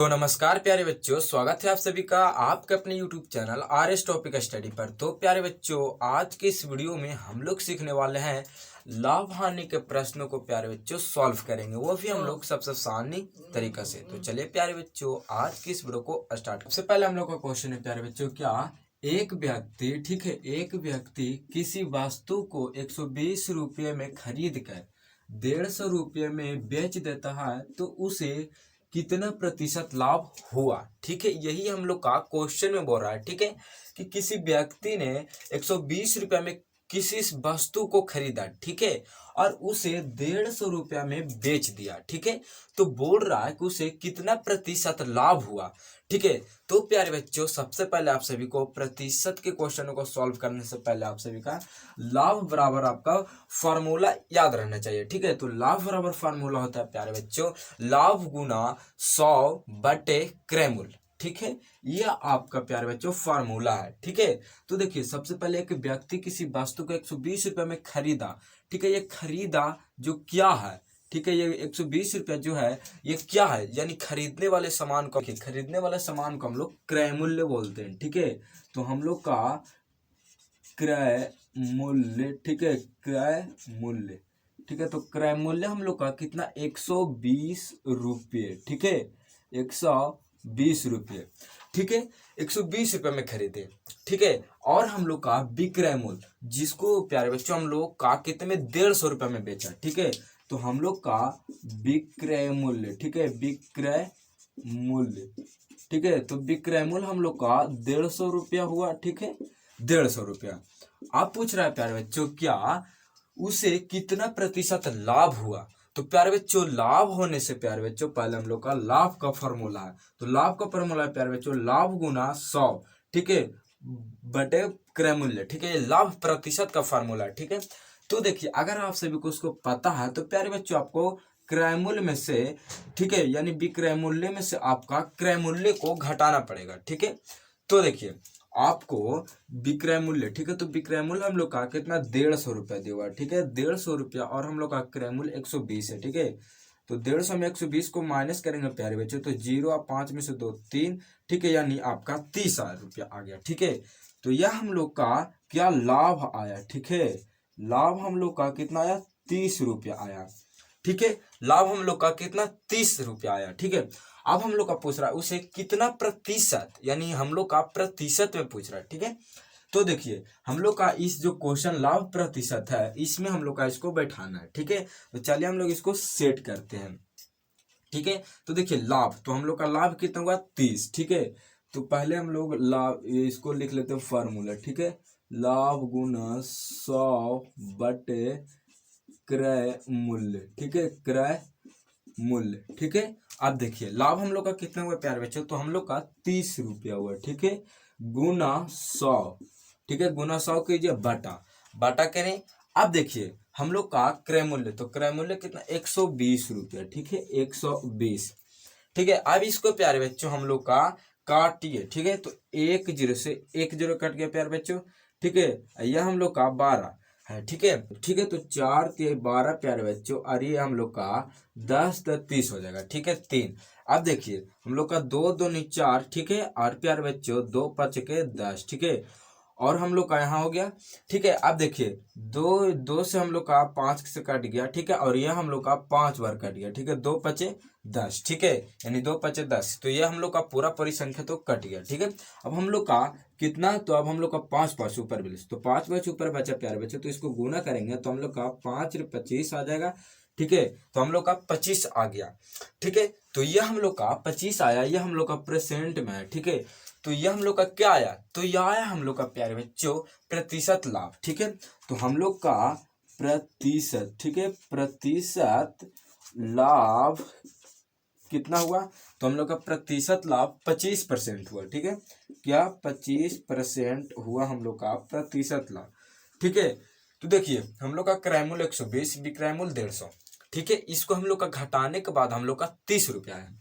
तो नमस्कार प्यारे बच्चों, स्वागत है आप सभी का आपके अपने YouTube channel RS topic study पर। तो प्यारे बच्चों, आज के इस वीडियो में हम लोग सीखने वाले हैं लाभ हानि के प्रश्नों को प्यारे बच्चों सॉल्व करेंगे, वो भी हम लोग सबसे आसानी तरीका से। तो चलिए प्यारे बच्चों, आज की इस वीडियो को स्टार्ट। सबसे पहले हम लोग का क्वेश्चन है प्यारे बच्चों, क्या एक व्यक्ति, ठीक है, एक व्यक्ति किसी वस्तु को 120 रुपये में खरीद कर 150 रुपये में बेच देता है तो उसे कितना प्रतिशत लाभ हुआ। ठीक है, यही हम लोग का क्वेश्चन में बोल रहा है। ठीक है, कि किसी व्यक्ति ने 120 रुपये में किसी वस्तु को खरीदा, ठीक है, और उसे 150 रुपया में बेच दिया। ठीक है, तो बोल रहा है कि उसे कितना प्रतिशत लाभ हुआ। ठीक है, तो प्यारे बच्चों, सबसे पहले आप सभी को प्रतिशत के क्वेश्चनों को सॉल्व करने से पहले आप सभी का लाभ बराबर आपका फॉर्मूला याद रहना चाहिए। ठीक है, तो लाभ बराबर फॉर्मूला होता है प्यारे बच्चों, लाभ गुना 100 बटे क्रय मूल्य। ठीक है, यह आपका प्यारे बच्चों फार्मूला है। ठीक है, तो देखिए, सबसे पहले एक व्यक्ति किसी वस्तु को 120 रुपये में खरीदा। ठीक है, ये खरीदा जो क्या है, ठीक है, ये 120 रुपया जो है ये क्या है, यानी खरीदने वाले सामान को, खरीदने वाले सामान को हम लोग क्रय मूल्य बोलते हैं। ठीक है, तो हम लोग का क्रय मूल्य, ठीक है, क्रय मूल्य, ठीक है, तो क्रय मूल्य हम लोग का कितना, 120 रुपये। ठीक है, 120 रुपये। ठीक है, 120 रुपये में खरीदे। ठीक है, और हम लोग का विक्रय मूल्य, जिसको प्यारे बच्चों हम लोग का कितने में, 150 रुपये में बेचा। ठीक है, तो हम लोग का विक्रय मूल्य, ठीक है, विक्रय मूल्य, ठीक है, तो विक्रय मूल्य हम लोग का 150 रुपया हुआ। ठीक है, 150 रुपया। आप पूछ रहा है प्यारे बच्चों, क्या उसे कितना प्रतिशत लाभ हुआ। तो प्यारे बच्चों, लाभ होने से प्यारे बच्चों पहले हम लोग का लाभ का फॉर्मूला है। तो लाभ का फॉर्मूला है प्यारे बच्चों, लाभ गुना 100, ठीक है, बटे क्रय मूल्य। ठीक है, लाभ प्रतिशत का फॉर्मूला है। ठीक है, तो देखिए, अगर आप सभी को उसको पता है तो प्यारे बच्चों आपको क्रय मूल्य में से, ठीक है, यानी विक्रय मूल्य में से आपका क्रय मूल्य को घटाना पड़ेगा। ठीक है, तो देखिए आपको विक्रय मूल्य, ठीक है, तो विक्रय मूल्य हम लोग का कितना, 150 रुपया दिया। ठीक है, 150 रुपया, और हम लोग का क्रय मूल्य 120 है। ठीक है, तो 150 में 120 को माइनस करेंगे प्यारे बच्चों, तो 0 और 5 में से 2 3, ठीक है, यानी आपका 30,000 रुपया आ गया। ठीक है, तो यह हम लोग का क्या लाभ आया। ठीक है, लाभ हम लोग का कितना आया, 30 रुपया आया। ठीक है, लाभ हम लोग का कितना, 30 रुपया आया। ठीक है, अब हम लोग का पूछ रहा है उसे कितना प्रतिशत, यानी हम लोग का प्रतिशत में पूछ रहा है। ठीक है, तो देखिए, हम लोग का इस जो क्वेश्चन लाभ प्रतिशत है, इसमें हम लोग का इसको बैठाना है। ठीक है, तो चलिए हम लोग इसको सेट करते हैं। ठीक है, तो देखिए लाभ, तो हम लोग का लाभ कितना हुआ, 30। ठीक है, तो पहले हम लोग लाभ इसको लिख लेते हैं फॉर्मूला। ठीक है, लाभ गुना 100 बटे क्रय मूल्य। ठीक है, क्रय मूल्य। ठीक है, अब देखिए लाभ हम लोग का कितना हुआ प्यारे बच्चों, तो हम लोग का 30 रुपया हुआ। ठीक है, गुना 100, ठीक है, गुना 100 कीजिए, बटा बटा करें। अब देखिए हम लोग का क्रय मूल्य, तो क्रय मूल्य कितना, 120 रुपया। ठीक है, 120। ठीक है, अब इसको प्यारे बच्चों हम लोग का काटिए। ठीक है, तो 1 0 से 1 0 कट गया प्यारे बच्चों। ठीक है, यह हम लोग का 12 है। ठीक है, ठीक है, तो 4 3 12 प्यारे बच्चों, और ये हम लोग का 10 10 30 हो जाएगा। ठीक है, 3। अब देखिए हम लोग का 2 2 नहीं 4, ठीक है, और प्यारे बच्चों 2 5 के 10। ठीक है, और हम लोग का यहाँ हो गया। ठीक है, अब देखिए 2 2 से हम लोग का 5 से कट गया। ठीक है, और यह हम लोग का 5 बार कट गया। ठीक है, 2 5 10, ठीक है, यानी 2 5 10, तो यह हम लोग का पूरा परिसंख्या तो कट गया। ठीक है, अब हम लोग का कितना, तो अब हम लोग का 5 5 ऊपर बिल्स, तो 5 5 ऊपर बचा प्यारे बच्चे, तो इसको गुना करेंगे तो हम लोग का 5 25 आ जाएगा। ठीक है, तो हम लोग का 25 आ गया। ठीक है, तो यह हम लोग का 25 आया, यह हम लोग का प्रेजेंट में है। ठीक है, तो यह हम लोग का क्या आया, तो यह आया हम लोग का प्यारे बच्चों प्रतिशत लाभ। ठीक है, तो हम लोग का प्रतिशत, ठीक है, प्रतिशत लाभ कितना हुआ, तो हम लोग का प्रतिशत लाभ 25% हुआ। ठीक है, क्या 25% हुआ हम लोग का प्रतिशत लाभ। ठीक है, तो देखिए हम लोग का क्रय मूल्य 120, विक्रय मूल्य 150। ठीक है, इसको हम लोग का घटाने के बाद हम लोग का 30 रुपया है।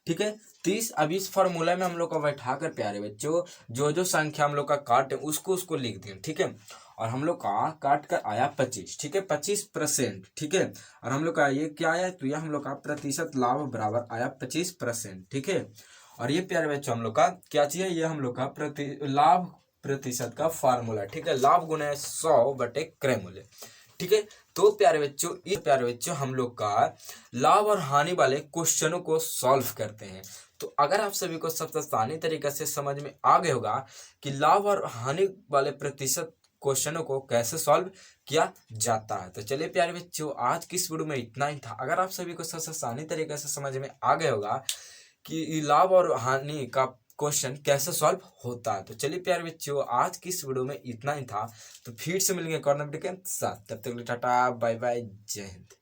ठीक है। 30 अब इस फॉर्मूला में हम लोग को बैठा कर प्यारे बच्चों जो जो संख्या हम लोग का काटे उसको उसको लिख दें, ठीक है। और हम लोग का काट कर आया 25, ठीक है, 25%, ठीक है। और हम लोग का ये क्या आया, तो ये हम लोग का प्रतिशत लाभ बराबर आया 25%, ठीक है। और ये प्यारे बच्चों हम लोग का क्या चीज है, ये हम लोग का लाभ प्रतिशत का फार्मूला, ठीक है। लाभ गुना 100 बटे क्रय मूल्य, ठीक है। तो प्यारे बच्चों हम लोग का लाभ और हानि वाले क्वेश्चनों को सॉल्व करते हैं। तो अगर आप सभी को सबसे आसानी तरीके से समझ में आ गया होगा कि लाभ और हानि वाले प्रतिशत क्वेश्चनों को कैसे सॉल्व किया जाता है, तो चलिए प्यारे बच्चों आज की इस वीडियो में इतना ही था। अगर आप सभी को सबसे आसानी तरीके से समझ में आ गया होगा कि लाभ और हानि का क्वेश्चन कैसे सॉल्व होता है, तो चलिए प्यारे बच्चों आज की इस वीडियो में इतना ही था। तो फिर से मिलेंगे एक और नए वीडियो के साथ, तब तक के लिए टाटा बाय बाय, जय हिंद।